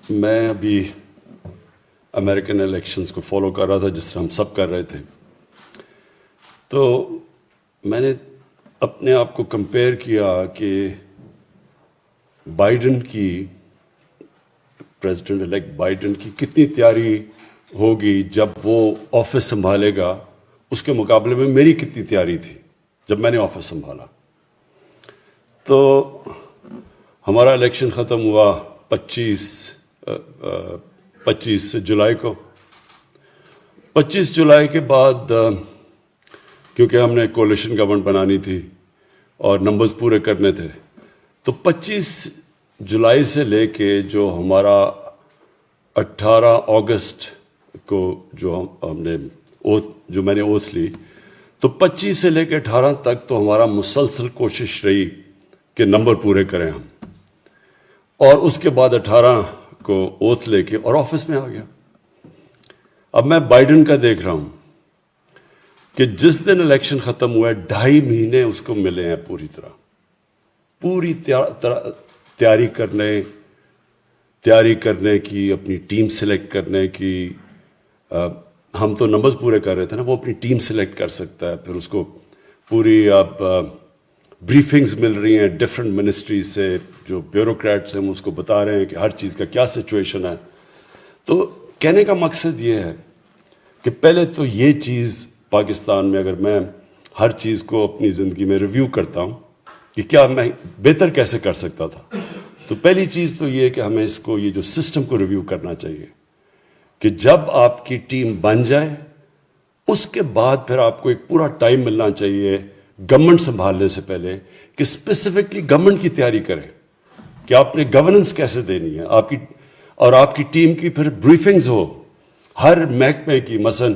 میں ابھی American elections کو فالو کر رہا تھا جس طرح ہم سب کر رہے تھے، تو میں نے اپنے آپ کو کمپیئر کیا کہ بائیڈن کی پریزیڈنٹ الیکٹ بائیڈن کی کتنی تیاری ہوگی جب وہ آفس سنبھالے گا، اس کے مقابلے میں میری کتنی تیاری تھی جب میں نے آفس سنبھالا۔ تو ہمارا الیکشن ختم ہوا 25 جولائی کو۔ 25 جولائی کے بعد کیونکہ ہم نے کولیشن گورنمنٹ بنانی تھی اور نمبرز پورے کرنے تھے، تو 25 جولائی سے لے کے جو ہمارا 18 اگست کو جو میں نے اوتھ لی، تو 25 سے لے کے 18 تک تو ہمارا مسلسل کوشش رہی کہ نمبر پورے کریں ہم، اور اس کے بعد 18 کو اوتھ لے کے اور آفس میں آ گیا۔ اب میں بائیڈن کا دیکھ رہا ہوں کہ جس دن الیکشن ختم ہوا ہے 2.5 مہینے اس کو ملے ہیں پوری تیاری کرنے کی، اپنی ٹیم سلیکٹ کرنے کی۔ ہم تو نمبرز پورے کر رہے تھے نا، وہ اپنی ٹیم سلیکٹ کر سکتا ہے، پھر اس کو پوری اب بریفنگز مل رہی ہیں ڈفرینٹ منسٹریز سے، جو بیوروکریٹس ہیں اس کو بتا رہے ہیں کہ ہر چیز کا کیا سچویشن ہے۔ تو کہنے کا مقصد یہ ہے کہ پہلے تو یہ چیز پاکستان میں، اگر میں ہر چیز کو اپنی زندگی میں ریویو کرتا ہوں کہ کیا میں بہتر کیسے کر سکتا تھا، تو پہلی چیز تو یہ ہے کہ ہمیں اس کو، یہ جو سسٹم کو ریویو کرنا چاہیے کہ جب آپ کی ٹیم بن جائے اس کے بعد پھر آپ کو ایک پورا ٹائم ملنا چاہیے گورنمنٹ سنبھالنے سے پہلے کہ اسپیسیفکلی گورنمنٹ کی تیاری کریں کہ آپ نے گورننس کیسے دینی ہے آپ کی، اور آپ کی ٹیم کی پھر بریفنگز ہو ہر محکمے کی۔ مثلا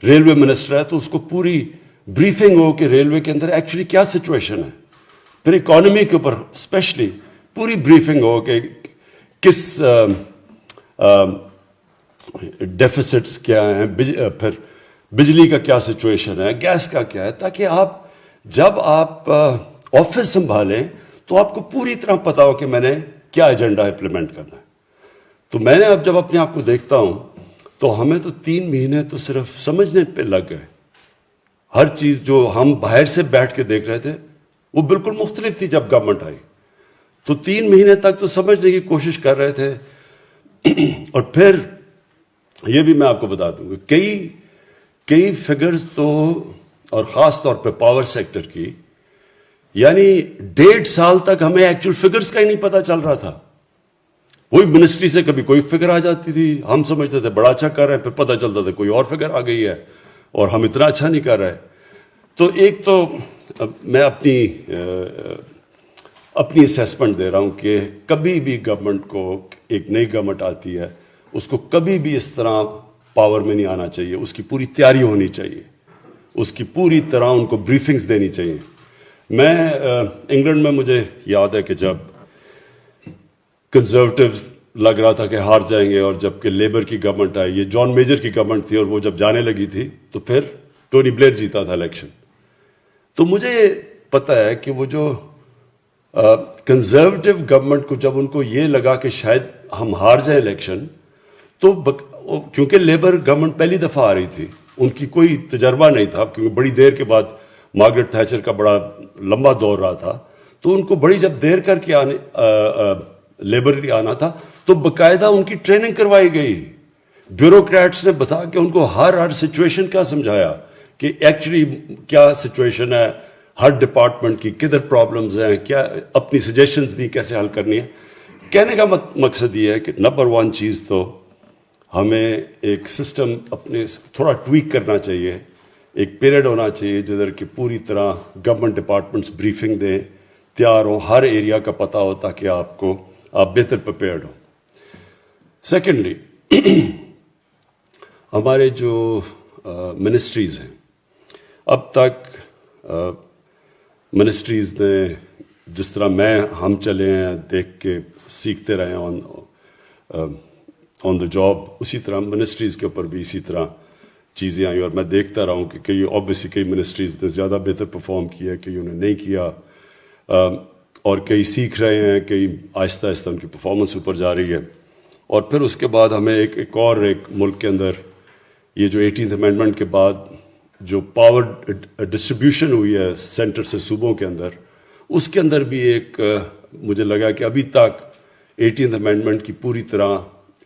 ریلوے منسٹر ہے تو اس کو پوری بریفنگ ہو کہ ریلوے کے اندر ایکچولی کیا سچویشن ہے، پھر اکانومی کے اوپر اسپیشلی پوری بریفنگ ہو کہ کس ڈیفیسٹس کیا ہیں، پھر بجلی کا کیا سچویشن ہے، گیس کا کیا ہے، تاکہ آپ جب آپ آفس سنبھالیں تو آپ کو پوری طرح پتا ہو کہ میں نے کیا ایجنڈا امپلیمنٹ کرنا ہے۔ تو میں نے اب جب اپنے آپ کو دیکھتا ہوں تو ہمیں تو 3 مہینے تو صرف سمجھنے پہ لگ گئے۔ ہر چیز جو ہم باہر سے بیٹھ کے دیکھ رہے تھے وہ بالکل مختلف تھی جب گورنمنٹ آئی، تو 3 مہینے تک تو سمجھنے کی کوشش کر رہے تھے۔ اور پھر یہ بھی میں آپ کو بتا دوں کہ کئی فگرز تو، اور خاص طور پہ پاور سیکٹر کی، یعنی 1.5 سال تک ہمیں ایکچوئل فگرز کا ہی نہیں پتا چل رہا تھا۔ وہی منسٹری سے کبھی کوئی فگر آ جاتی تھی، ہم سمجھتے تھے بڑا اچھا کر رہے ہیں، پھر پتہ چلتا تھا کوئی اور فگر آ گئی ہے اور ہم اتنا اچھا نہیں کر رہے۔ تو ایک تو میں اپنی اسیسمنٹ دے رہا ہوں کہ کبھی بھی گورنمنٹ کو، ایک نئی گورنمنٹ آتی ہے اس کو کبھی بھی اس طرح پاور میں نہیں آنا چاہیے، اس کی پوری تیاری ہونی چاہیے، اس کی پوری طرح ان کو بریفنگز دینی چاہیے۔ میں انگلینڈ میں مجھے یاد ہے کہ جب کنزرویٹیوز لگ رہا تھا کہ ہار جائیں گے، اور جب کہ لیبر کی گورنمنٹ آئی، یہ جان میجر کی گورنمنٹ تھی، اور وہ جب جانے لگی تھی تو پھر ٹونی بلیئر جیتا تھا الیکشن۔ تو مجھے پتہ ہے کہ وہ جو کنزرویٹیو گورنمنٹ کو جب ان کو یہ لگا کہ شاید ہم ہار جائیں الیکشن، تو کیونکہ لیبر گورنمنٹ پہلی دفعہ آ رہی تھی، ان کی کوئی تجربہ نہیں تھا، کیونکہ بڑی دیر کے بعد مارگریٹ تھیچر کا بڑا لمبا دور رہا تھا، تو ان کو بڑی جب دیر کر کے لیبر آنا تھا تو باقاعدہ ان کی ٹریننگ کروائی گئی۔ بیوروکریٹس نے بتا کہ ان کو ہر سچویشن کا سمجھایا کہ ایکچولی کیا سچویشن ہے ہر ڈپارٹمنٹ کی، کدھر پرابلمز ہیں، کیا اپنی سجیشنز دی کیسے حل کرنی ہے۔ کہنے کا مقصد یہ ہے کہ نمبر 1 چیز تو ہمیں ایک سسٹم اپنے تھوڑا ٹویک کرنا چاہیے، ایک پیریڈ ہونا چاہیے جدھر کہ پوری طرح گورنمنٹ ڈپارٹمنٹس بریفنگ دیں، تیار ہوں، ہر ایریا کا پتہ ہو تاکہ آپ بہتر پریپیئرڈ ہوں۔ سیکنڈلی، ہمارے جو منسٹریز ہیں، اب تک منسٹریز نے جس طرح ہم چلے ہیں دیکھ کے سیکھتے رہے ہیں آن دا جاب، اسی طرح منسٹریز کے اوپر بھی اسی طرح چیزیں آئیں، اور میں دیکھتا رہا ہوں کہ کئی منسٹریز نے زیادہ بہتر پرفارم کیا، کئیوں نے نہیں کیا، اور کئی سیکھ رہے ہیں، کئی آہستہ آہستہ ان کی پرفارمنس اوپر جا رہی ہے۔ اور پھر اس کے بعد ہمیں ایک ملک کے اندر یہ جو 18th امینڈمنٹ کے بعد جو پاور ڈسٹریبیوشن ہوئی ہے سینٹر سے صوبوں کے اندر، اس کے اندر بھی ایک مجھے لگا کہ ابھی تک 18th امینڈمنٹ کی پوری طرح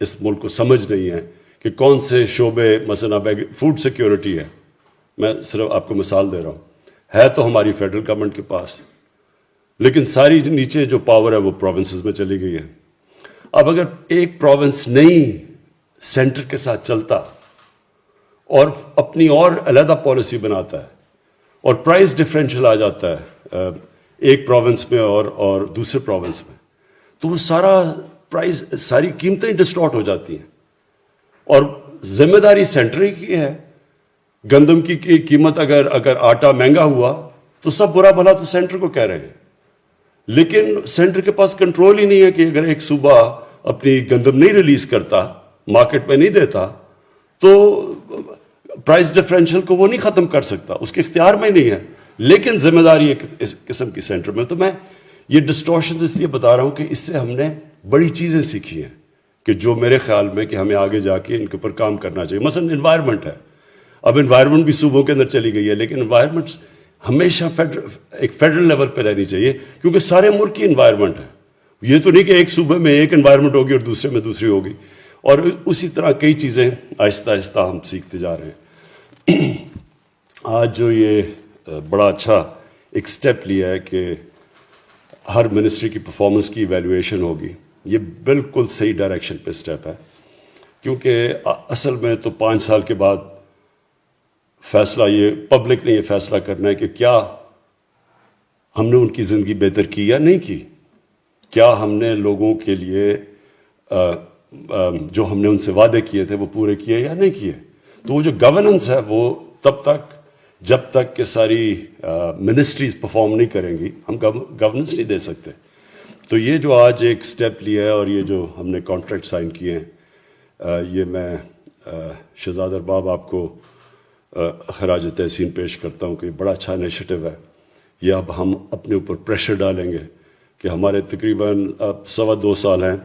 اس ملک کو سمجھ نہیں ہے کہ کون سے شعبے، مثلا فوڈ سیکیورٹی ہے، میں صرف آپ کو مثال دے رہا ہوں، ہے تو ہماری فیڈرل گورنمنٹ کے پاس، لیکن ساری نیچے جو پاور ہے وہ پروونسز میں چلی گئی ہے۔ اب اگر ایک پروونس نہیں سینٹر کے ساتھ چلتا اور اپنی اور علیحدہ پالیسی بناتا ہے اور پرائز ڈفرینشل آ جاتا ہے ایک پروونس میں اور دوسرے پروونس میں، تو وہ ساری قیمتیں ڈسٹارٹ ہو جاتی ہیں، اور ذمہ داری سینٹر کی ہے۔ گندم کی قیمت اگر آٹا مہنگا ہوا تو سب برا بھلا تو سینٹر کو کہہ رہے ہیں، لیکن سینٹر کے پاس کنٹرول ہی نہیں ہے کہ اگر ایک صوبہ اپنی گندم نہیں ریلیز کرتا، مارکیٹ میں نہیں دیتا، تو پرائز ڈفرینشل کو وہ نہیں ختم کر سکتا، اس کے اختیار میں نہیں ہے، لیکن ذمہ داری ایک اس قسم کی سینٹر میں۔ تو میں یہ ڈسٹورشنز اس لیے بتا رہا ہوں کہ اس سے ہم نے بڑی چیزیں سیکھی ہیں کہ جو میرے خیال میں کہ ہمیں آگے جا کے ان کے اوپر کام کرنا چاہیے۔ مثلا انوائرمنٹ ہے، اب انوائرمنٹ بھی صوبوں کے اندر چلی گئی ہے، لیکن انوائرمنٹ ہمیشہ ایک فیڈرل لیول پہ رہنی چاہیے، کیونکہ سارے ملک کی انوائرمنٹ ہے۔ یہ تو نہیں کہ ایک صوبے میں ایک انوائرمنٹ ہوگی اور دوسرے میں دوسری ہوگی، اور اسی طرح کئی چیزیں آہستہ آہستہ ہم سیکھتے جا رہے ہیں۔ آج جو یہ بڑا اچھا ایک سٹیپ لیا ہے کہ ہر منسٹری کی پرفارمنس کی ایویلویشن ہوگی، یہ بالکل صحیح ڈائریکشن پہ سٹیپ ہے، کیونکہ اصل میں تو 5 سال کے بعد فیصلہ یہ پبلک نے یہ فیصلہ کرنا ہے کہ کیا ہم نے ان کی زندگی بہتر کی یا نہیں کی، کیا ہم نے لوگوں کے لیے جو ہم نے ان سے وعدے کیے تھے وہ پورے کیے یا نہیں کیے۔ تو وہ جو گورننس ہے وہ تب تک جب تک کہ ساری منسٹریز پرفارم نہیں کریں گی ہم گورننس نہیں دے سکتے۔ تو یہ جو آج ایک سٹیپ لیا ہے اور یہ جو ہم نے کانٹریکٹ سائن کیے ہیں، یہ میں شہزاد ارباب آپ کو خراج تحسین پیش کرتا ہوں کہ یہ بڑا اچھا انیشیٹو ہے۔ یہ اب ہم اپنے اوپر پریشر ڈالیں گے کہ ہمارے تقریباً اب 2.25 سال ہیں،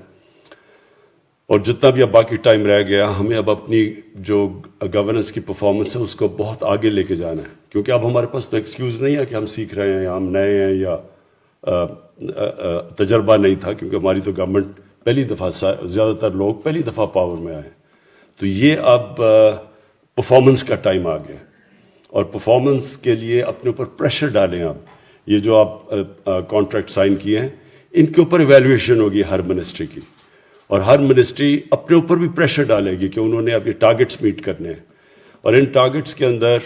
اور جتنا بھی اب باقی ٹائم رہ گیا ہمیں اب اپنی جو گورننس کی پرفارمنس ہے اس کو بہت آگے لے کے جانا ہے، کیونکہ اب ہمارے پاس تو ایکسکیوز نہیں ہے کہ ہم سیکھ رہے ہیں یا ہم نئے ہیں یا تجربہ نہیں تھا، کیونکہ ہماری تو گورنمنٹ پہلی دفعہ، زیادہ تر لوگ پہلی دفعہ پاور میں آئے، تو یہ اب پرفارمنس کا ٹائم آ گیا، اور پرفارمنس کے لیے اپنے اوپر پریشر ڈالیں۔ اب یہ جو آپ کانٹریکٹ سائن کیے ہیں ان کے اوپر ایویلویشن ہوگی ہر منسٹری کی، اور ہر منسٹری اپنے اوپر بھی پریشر ڈالے گی کہ انہوں نے اب یہ ٹارگٹس میٹ کرنے ہیں، اور ان ٹارگٹس کے اندر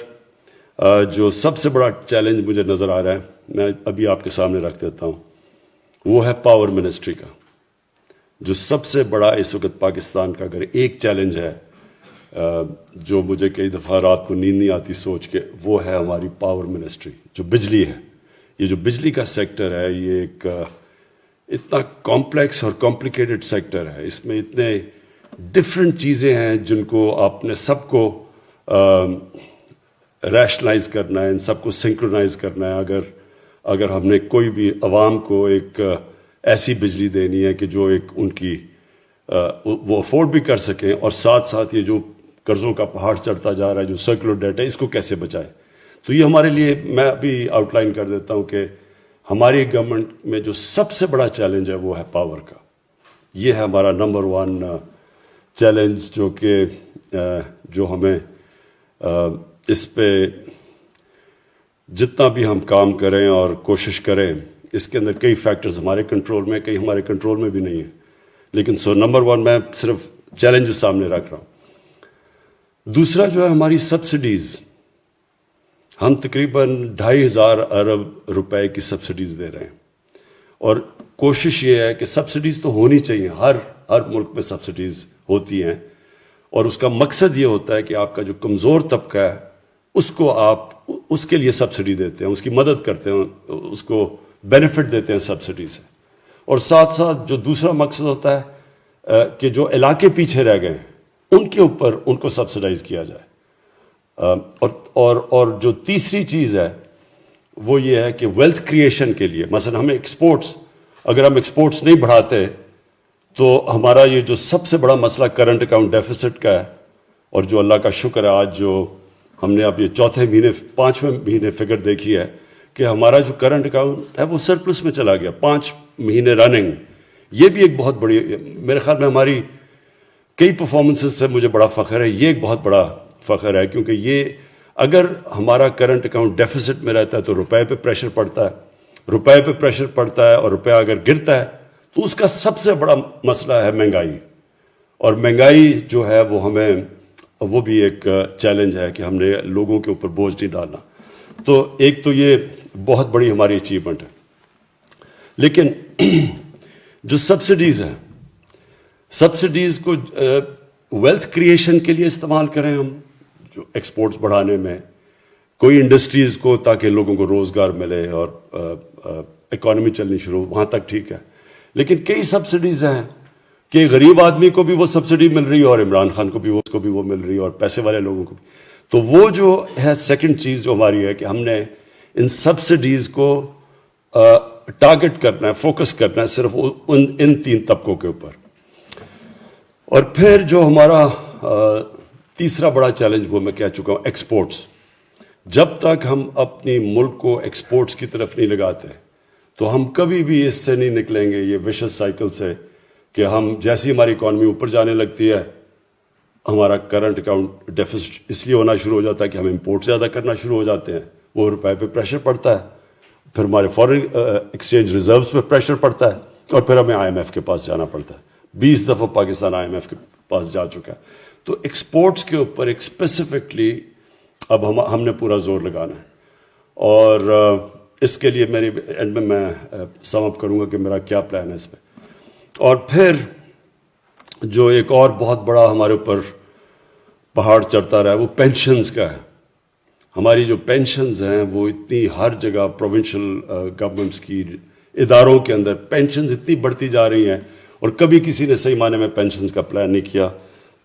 جو سب سے بڑا چیلنج مجھے نظر آ رہا ہے، میں ابھی آپ کے سامنے رکھ دیتا ہوں، وہ ہے پاور منسٹری کا۔ جو سب سے بڑا اس وقت پاکستان کا اگر ایک چیلنج ہے جو مجھے کئی دفعہ رات کو نیند نہیں آتی سوچ کے، وہ ہے ہماری پاور منسٹری، جو بجلی ہے۔ یہ جو بجلی کا سیکٹر ہے یہ ایک اتنا کمپلیکس اور کمپلیکیٹڈ سیکٹر ہے، اس میں اتنے ڈفرینٹ چیزیں ہیں جن کو آپ نے سب کو ریشنلائز کرنا ہے، ان سب کو سنکرونائز کرنا ہے۔ اگر ہم نے کوئی بھی عوام کو ایک ایسی بجلی دینی ہے کہ جو ایک ان کی وہ افورڈ بھی کر سکیں، اور ساتھ ساتھ یہ جو قرضوں کا پہاڑ چڑھتا جا رہا ہے، جو سرکولر ڈیٹ ہے، اس کو کیسے بچائے، تو یہ ہمارے لیے، میں ابھی آؤٹ لائن کر دیتا ہوں کہ ہماری گورنمنٹ میں جو سب سے بڑا چیلنج ہے وہ ہے پاور کا۔ یہ ہے ہمارا نمبر 1 چیلنج، جو کہ جو ہمیں اس پہ جتنا بھی ہم کام کریں اور کوشش کریں، اس کے اندر کئی فیکٹرز ہمارے کنٹرول میں، کئی ہمارے کنٹرول میں بھی نہیں ہیں، لیکن نمبر 1 میں صرف چیلنجز سامنے رکھ رہا ہوں۔ دوسرا جو ہے ہماری سبسڈیز، ہم تقریباً 2,500 ارب روپے کی سبسڈیز دے رہے ہیں، اور کوشش یہ ہے کہ سبسڈیز تو ہونی چاہیے، ہر ملک میں سبسڈیز ہوتی ہیں، اور اس کا مقصد یہ ہوتا ہے کہ آپ کا جو کمزور طبقہ ہے اس کو آپ اس کے لیے سبسڈی دیتے ہیں، اس کی مدد کرتے ہیں، اس کو بینیفٹ دیتے ہیں سبسڈی سے، اور ساتھ ساتھ جو دوسرا مقصد ہوتا ہے کہ جو علاقے پیچھے رہ گئے ہیں ان کے اوپر ان کو سبسڈائز کیا جائے، اور جو تیسری چیز ہے وہ یہ ہے کہ ویلتھ کریشن کے لیے، مثلا ہمیں اگر ہم ایکسپورٹس نہیں بڑھاتے تو ہمارا یہ جو سب سے بڑا مسئلہ کرنٹ اکاؤنٹ ڈیفیسٹ کا ہے، اور جو اللہ کا شکر ہے آج جو ہم نے اب یہ چوتھے مہینے 5ویں مہینے فگر دیکھی ہے کہ ہمارا جو کرنٹ اکاؤنٹ ہے وہ سرپلس میں چلا گیا 5 مہینے رننگ. یہ بھی ایک بہت بڑی، میرے خیال میں ہماری کئی پرفارمنسز سے مجھے بڑا فخر ہے، یہ ایک بہت بڑا فخر ہے، کیونکہ یہ اگر ہمارا کرنٹ اکاؤنٹ ڈیفیسٹ میں رہتا ہے تو روپے پہ پریشر پڑتا ہے، روپے پہ پریشر پڑتا ہے، اور روپیہ اگر گرتا ہے تو اس کا سب سے بڑا مسئلہ ہے مہنگائی. اور مہنگائی جو ہے وہ ہمیں، وہ بھی ایک چیلنج ہے کہ ہم نے لوگوں کے اوپر بوجھ نہیں ڈالنا. تو ایک تو یہ بہت بڑی ہماری اچیومنٹ ہے. لیکن جو سبسڈیز ہیں، سبسڈیز کو ویلتھ کریشن کے لیے استعمال کریں ہم، جو ایکسپورٹس بڑھانے میں، کوئی انڈسٹریز کو تاکہ لوگوں کو روزگار ملے اور اکانومی چلنی شروع ہو، وہاں تک ٹھیک ہے. لیکن کئی سبسڈیز ہیں کہ غریب آدمی کو بھی وہ سبسڈی مل رہی ہے اور عمران خان کو بھی اس کو بھی وہ مل رہی ہے اور پیسے والے لوگوں کو بھی. تو وہ جو ہے سیکنڈ چیز جو ہماری ہے کہ ہم نے ان سبسڈیز کو ٹارگٹ کرنا ہے، فوکس کرنا ہے صرف ان 3 طبقوں کے اوپر. اور پھر جو ہمارا تیسرا بڑا چیلنج وہ میں کہہ چکا ہوں، ایکسپورٹس. جب تک ہم اپنی ملک کو ایکسپورٹس کی طرف نہیں لگاتے تو ہم کبھی بھی اس سے نہیں نکلیں گے، یہ وشس سائیکل سے، کہ ہم جیسی ہماری اکانومی اوپر جانے لگتی ہے ہمارا کرنٹ اکاؤنٹ ڈیفیسٹ اس لیے ہونا شروع ہو جاتا ہے کہ ہم امپورٹ زیادہ کرنا شروع ہو جاتے ہیں، وہ روپے پہ پریشر پڑتا ہے، پھر ہمارے فارن ایکسچینج ریزروز پہ پریشر پڑتا ہے، اور پھر ہمیں IMF کے پاس جانا پڑتا ہے. 20 دفعہ پاکستان IMF کے پاس جا چکا ہے. تو ایکسپورٹس کے اوپر ایک اسپیسیفکلی اب ہم نے پورا زور لگانا ہے. اور اس کے لیے میری اینڈ میں سم اپ کروں گا کہ میرا کیا پلان ہے اس پہ. اور پھر جو ایک اور بہت بڑا ہمارے اوپر پہاڑ چڑھتا رہا ہے وہ پینشنز کا ہے. ہماری جو پینشنز ہیں وہ اتنی ہر جگہ پروونشل گورنمنٹس کی اداروں کے اندر پینشنز اتنی بڑھتی جا رہی ہیں، اور کبھی کسی نے صحیح معنی میں پینشنز کا پلان نہیں کیا.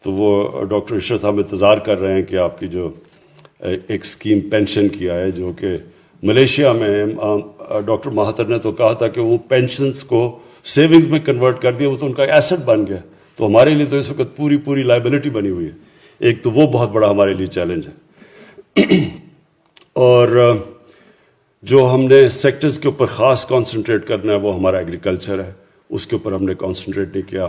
تو وہ ڈاکٹر عشرت ہم انتظار کر رہے ہیں کہ آپ کی جو ایک اسکیم پینشن کی آئے، جو کہ ملیشیا میں ڈاکٹر مہاتر نے تو کہا تھا کہ وہ پینشنز کو سیونگز میں کنورٹ کر دیا، وہ تو ان کا ایسٹ بن گیا. تو ہمارے لیے تو اس وقت پوری لائبلٹی بنی ہوئی ہے. ایک تو وہ بہت بڑا ہمارے لیے چیلنج ہے. اور جو ہم نے سیکٹرز کے اوپر خاص کانسنٹریٹ کرنا ہے وہ ہمارا ایگریکلچر ہے، اس کے اوپر ہم نے کانسنٹریٹ نہیں کیا.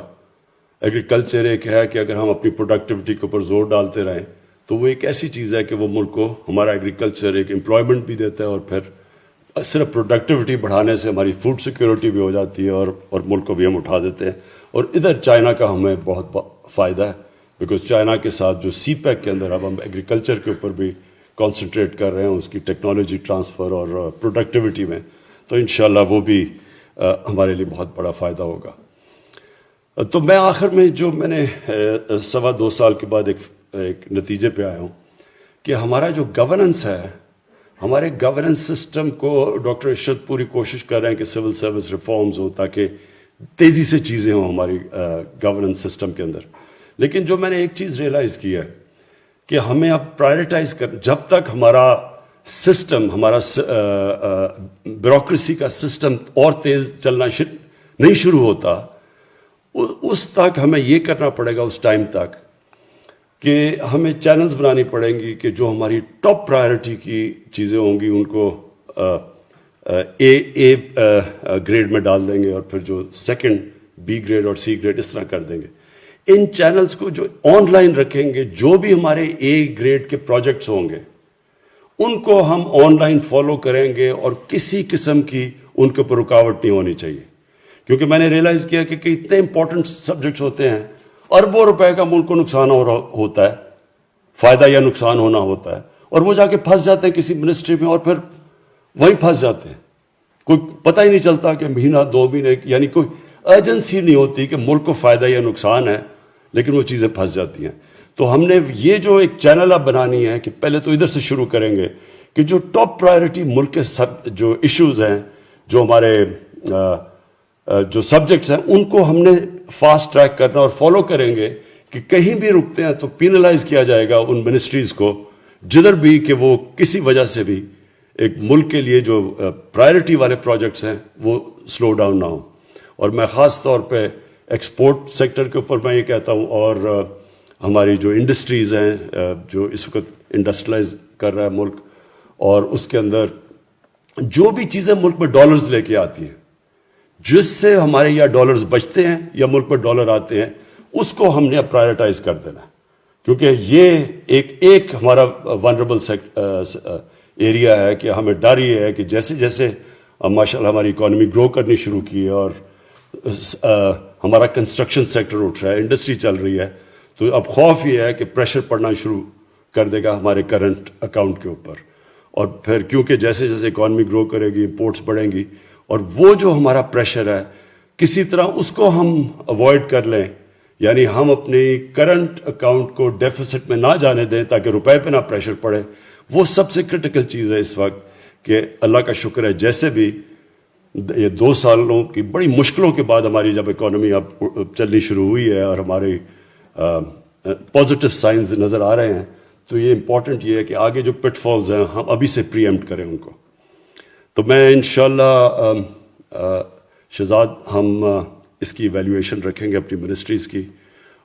ایگریکلچر ایک ہے کہ اگر ہم اپنی پروڈکٹیوٹی کے اوپر زور ڈالتے رہیں تو وہ ایک ایسی چیز ہے کہ وہ ملک کو، ہمارا ایگریکلچر ایک امپلائمنٹ بھی دیتا ہے، اور پھر صرف پروڈکٹیوٹی بڑھانے سے ہماری فوڈ سیکیورٹی بھی ہو جاتی ہے، اور ملک کو بھی ہم اٹھا دیتے ہیں. اور ادھر چائنا کا ہمیں بہت فائدہ ہے، بیکاز چائنا کے ساتھ جو سی پیک کے اندر اب ہم ایگریکلچر کے اوپر بھی کانسنٹریٹ کر رہے ہیں، اس کی ٹیکنالوجی ٹرانسفر اور پروڈکٹیوٹی میں، تو انشاءاللہ وہ بھی ہمارے لیے بہت بڑا فائدہ ہوگا. تو میں آخر میں جو میں نے 2.25 سال کے بعد ایک نتیجے پہ آیا ہوں کہ ہمارا جو گورننس ہے، ہمارے گورننس سسٹم کو ڈاکٹر عشرت پوری کوشش کر رہے ہیں کہ سول سروس ریفارمز ہو تاکہ تیزی سے چیزیں ہوں ہماری گورننس سسٹم کے اندر. لیکن جو میں نے ایک چیز ریئلائز کی ہے کہ ہمیں اب پرائرٹائز جب تک ہمارا سسٹم، ہمارا بیوروکریسی کا سسٹم اور تیز چلنا نہیں شروع ہوتا، اس تک ہمیں یہ کرنا پڑے گا، اس ٹائم تک کہ ہمیں چینلز بنانی پڑیں گی کہ جو ہماری ٹاپ پرائرٹی کی چیزیں ہوں گی ان کو اے گریڈ میں ڈال دیں گے، اور پھر جو سیکنڈ بی گریڈ اور سی گریڈ اس طرح کر دیں گے. ان چینلز کو جو آن لائن رکھیں گے، جو بھی ہمارے اے گریڈ کے پروجیکٹس ہوں گے ان کو ہم آن لائن فالو کریں گے، اور کسی قسم کی ان کے اوپر رکاوٹ نہیں ہونی چاہیے. کیونکہ میں نے ریئلائز کیا کہ اتنے امپورٹنٹ سبجیکٹس ہوتے ہیں، اربوں روپے کا ملک کو نقصان ہوتا ہے، فائدہ یا نقصان ہونا ہوتا ہے، اور وہ جا کے پھنس جاتے ہیں کسی منسٹری میں، اور پھر وہیں پھنس جاتے ہیں. کوئی پتہ ہی نہیں چلتا کہ مہینہ 2 مہینے، یعنی کوئی ایجنسی نہیں ہوتی کہ ملک کو فائدہ یا نقصان ہے، لیکن وہ چیزیں پھنس جاتی ہیں. تو ہم نے یہ جو ایک چینل اب بنانی ہے کہ پہلے تو ادھر سے شروع کریں گے کہ جو ٹاپ پرائرٹی ملک کے جو ایشوز ہیں، جو ہمارے جو سبجیکٹس ہیں، ان کو ہم نے فاسٹ ٹریک کرنا اور فالو کریں گے کہ کہیں بھی رکتے ہیں تو پینلائز کیا جائے گا ان منسٹریز کو جدھر بھی کہ وہ کسی وجہ سے بھی ایک ملک کے لیے جو پرائرٹی والے پروجیکٹس ہیں وہ سلو ڈاؤن نہ ہوں. اور میں خاص طور پہ ایکسپورٹ سیکٹر کے اوپر میں یہ کہتا ہوں، اور ہماری جو انڈسٹریز ہیں جو اس وقت انڈسٹریلائز کر رہا ہے ملک، اور اس کے اندر جو بھی چیزیں ملک میں ڈالرز لے کے آتی ہیں، جس سے ہمارے یہاں ڈالرز بچتے ہیں یا ملک میں ڈالر آتے ہیں، اس کو ہم نے پرائیورٹائز کر دینا ہے، کیونکہ یہ ایک ہمارا ونریبل ایریا ہے کہ ہمیں ڈر یہ ہے کہ جیسے جیسے ماشاء اللہ ہماری اکانومی گرو کرنی شروع کی ہے اور ہمارا کنسٹرکشن سیکٹر اٹھ رہا ہے، انڈسٹری چل رہی ہے، تو اب خوف یہ ہے کہ پریشر پڑنا شروع کر دے گا ہمارے کرنٹ اکاؤنٹ کے اوپر، اور پھر کیونکہ جیسے جیسے اکانومی گرو کرے گی، امپورٹس بڑھیں گی، اور وہ جو ہمارا پریشر ہے کسی طرح اس کو ہم اوائڈ کر لیں، یعنی ہم اپنی کرنٹ اکاؤنٹ کو ڈیفیسٹ میں نہ جانے دیں تاکہ روپے پہ نہ پریشر پڑے، وہ سب سے کرٹیکل چیز ہے اس وقت. کہ اللہ کا شکر ہے جیسے بھی یہ 2 سالوں کی بڑی مشکلوں کے بعد ہماری جب اکانومی اب چلنی شروع ہوئی ہے اور ہمارے پازیٹیو سائنز نظر آ رہے ہیں، تو یہ امپورٹنٹ یہ ہے کہ آگے جو پٹ فالز ہیں ہم ابھی سے پری ایمپٹ کریں ان کو. تو میں انشاءاللہ شہزاد ہم اس کی ایویلیویشن رکھیں گے اپنی منسٹریز کی،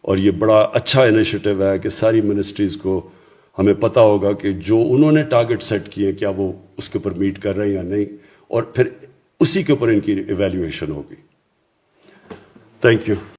اور یہ بڑا اچھا انیشیٹو ہے کہ ساری منسٹریز کو ہمیں پتہ ہوگا کہ جو انہوں نے ٹارگٹ سیٹ کیے کیا وہ اس کے اوپر میٹ کر رہے ہیں یا نہیں، اور پھر اسی کے اوپر ان کی ایویلیویشن ہوگی. Thank you.